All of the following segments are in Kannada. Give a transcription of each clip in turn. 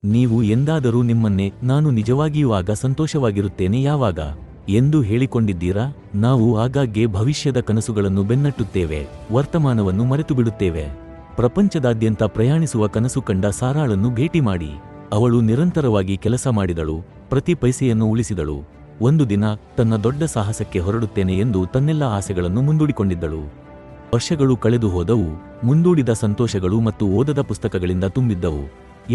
ನೀವು ಎಂದಾದರೂ ನಿಮ್ಮನ್ನೇ ನಾನು ನಿಜವಾಗಿಯೂ ಆಗ ಸಂತೋಷವಾಗಿರುತ್ತೇನೆ ಯಾವಾಗ ಎಂದು ಹೇಳಿಕೊಂಡಿದ್ದೀರಾ? ನಾವು ಆಗಾಗ್ಗೆ ಭವಿಷ್ಯದ ಕನಸುಗಳನ್ನು ಬೆನ್ನಟ್ಟುತ್ತೇವೆ, ವರ್ತಮಾನವನ್ನು ಮರೆತುಬಿಡುತ್ತೇವೆ. ಪ್ರಪಂಚದಾದ್ಯಂತ ಪ್ರಯಾಣಿಸುವ ಕನಸು ಕಂಡ ಸಾರಾಳನ್ನು ಭೇಟಿ ಮಾಡಿ. ಅವಳು ನಿರಂತರವಾಗಿ ಕೆಲಸ ಮಾಡಿದಳು, ಪ್ರತಿ ಪೈಸೆಯನ್ನು ಉಳಿಸಿದಳು. ಒಂದು ದಿನ ತನ್ನ ದೊಡ್ಡ ಸಾಹಸಕ್ಕೆ ಹೊರಡುತ್ತೇನೆ ಎಂದು ತನ್ನೆಲ್ಲ ಆಸೆಗಳನ್ನು ಮುಂದೂಡಿಕೊಂಡಿದ್ದಳು. ವರ್ಷಗಳು ಕಳೆದು ಹೋದವು, ಮುಂದೂಡಿದ ಸಂತೋಷಗಳು ಮತ್ತು ಓದದ ಪುಸ್ತಕಗಳಿಂದ ತುಂಬಿದ್ದವು,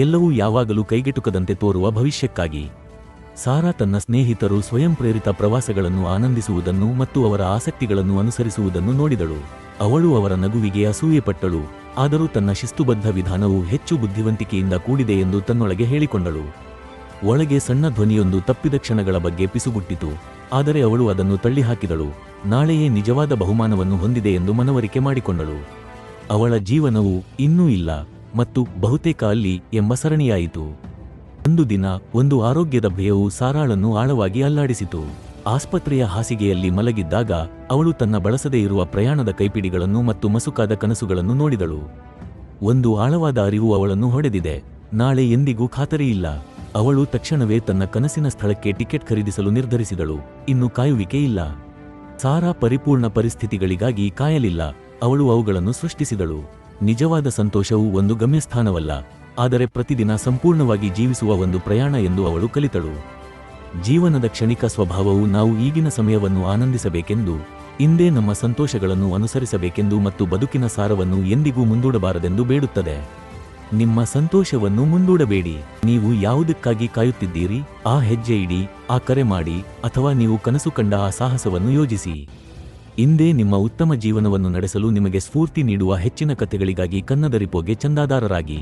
ಎಲ್ಲವೂ ಯಾವಾಗಲೂ ಕೈಗೆಟುಕದಂತೆ ತೋರುವ ಭವಿಷ್ಯಕ್ಕಾಗಿ. ಸಾರಾ ತನ್ನ ಸ್ನೇಹಿತರು ಸ್ವಯಂ ಪ್ರೇರಿತ ಪ್ರವಾಸಗಳನ್ನು ಆನಂದಿಸುವುದನ್ನು ಮತ್ತು ಅವರ ಆಸಕ್ತಿಗಳನ್ನು ಅನುಸರಿಸುವುದನ್ನು ನೋಡಿದಳು. ಅವಳು ಅವರ ನಗುವಿಗೆ ಅಸೂಯೆಪಟ್ಟಳು, ಆದರೂ ತನ್ನ ಶಿಸ್ತುಬದ್ಧ ವಿಧಾನವು ಹೆಚ್ಚು ಬುದ್ಧಿವಂತಿಕೆಯಿಂದ ಕೂಡಿದೆ ಎಂದು ತನ್ನೊಳಗೆ ಹೇಳಿಕೊಂಡಳು. ಒಳಗೆ ಸಣ್ಣ ಧ್ವನಿಯೊಂದು ತಪ್ಪಿದ ಕ್ಷಣಗಳ ಬಗ್ಗೆ ಪಿಸುಗುಟ್ಟಿತು, ಆದರೆ ಅವಳು ಅದನ್ನು ತಳ್ಳಿಹಾಕಿದಳು. ನಾಳೆಯೇ ನಿಜವಾದ ಬಹುಮಾನವನ್ನು ಹೊಂದಿದೆ ಎಂದು ಮನವರಿಕೆ ಮಾಡಿಕೊಂಡಳು. ಅವಳ ಜೀವನವು ಇನ್ನೂ ಇಲ್ಲ ಮತ್ತು ಬಹುತೇಕ ಅಲ್ಲಿ ಎಂಬ ಸರಣಿಯಾಯಿತು. ಒಂದು ದಿನ ಒಂದು ಆರೋಗ್ಯದ ಭಯವು ಸಾರಾಳನ್ನು ಆಳವಾಗಿ ಅಲ್ಲಾಡಿಸಿತು. ಆಸ್ಪತ್ರೆಯ ಹಾಸಿಗೆಯಲ್ಲಿ ಮಲಗಿದ್ದಾಗ ಅವಳು ತನ್ನ ಬಳಸದೇ ಇರುವ ಪ್ರಯಾಣದ ಕೈಪಿಡಿಗಳನ್ನು ಮತ್ತು ಮಸುಕಾದ ಕನಸುಗಳನ್ನು ನೋಡಿದಳು. ಒಂದು ಆಳವಾದ ಅರಿವು ಅವಳನ್ನು ಹೊಡೆದಿದೆ, ನಾಳೆ ಎಂದಿಗೂ ಖಾತರಿಯಿಲ್ಲ. ಅವಳು ತಕ್ಷಣವೇ ತನ್ನ ಕನಸಿನ ಸ್ಥಳಕ್ಕೆ ಟಿಕೆಟ್ ಖರೀದಿಸಲು ನಿರ್ಧರಿಸಿದಳು. ಇನ್ನು ಕಾಯುವಿಕೆ ಇಲ್ಲ. ಸಾರಾ ಪರಿಪೂರ್ಣ ಪರಿಸ್ಥಿತಿಗಳಿಗಾಗಿ ಕಾಯಲಿಲ್ಲ, ಅವಳು ಅವುಗಳನ್ನು ಸೃಷ್ಟಿಸಿದಳು. ನಿಜವಾದ ಸಂತೋಷವು ಒಂದು ಗಮ್ಯಸ್ಥಾನವಲ್ಲ, ಆದರೆ ಪ್ರತಿದಿನ ಸಂಪೂರ್ಣವಾಗಿ ಜೀವಿಸುವ ಒಂದು ಪ್ರಯಾಣ ಎಂದು ಅವಳು ಕಲಿತಳು. ಜೀವನದ ಕ್ಷಣಿಕ ಸ್ವಭಾವವು ನಾವು ಈಗಿನ ಸಮಯವನ್ನು ಆನಂದಿಸಬೇಕೆಂದು, ಇಂದೇ ನಮ್ಮ ಸಂತೋಷಗಳನ್ನು ಅನುಸರಿಸಬೇಕೆಂದು ಮತ್ತು ಬದುಕಿನ ಸಾರವನ್ನು ಎಂದಿಗೂ ಮುಂದೂಡಬಾರದೆಂದು ಬೇಡುತ್ತದೆ. ನಿಮ್ಮ ಸಂತೋಷವನ್ನು ಮುಂದೂಡಬೇಡಿ. ನೀವು ಯಾವುದಕ್ಕಾಗಿ ಕಾಯುತ್ತಿದ್ದೀರಿ? ಆ ಹೆಜ್ಜೆ ಇಡಿ, ಆ ಕರೆ ಮಾಡಿ, ಅಥವಾ ನೀವು ಕನಸು ಕಂಡ ಆ ಸಾಹಸವನ್ನು ಯೋಜಿಸಿ. ಇಂದೇ ನಿಮ್ಮ ಉತ್ತಮ ಜೀವನವನ್ನು ನಡೆಸಲು ನಿಮಗೆ ಸ್ಫೂರ್ತಿ ನೀಡುವ ಹೆಚ್ಚಿನ ಕಥೆಗಳಿಗಾಗಿ ಕನ್ನಡ ರಿಪೋಗೆ ಚಂದಾದಾರರಾಗಿ.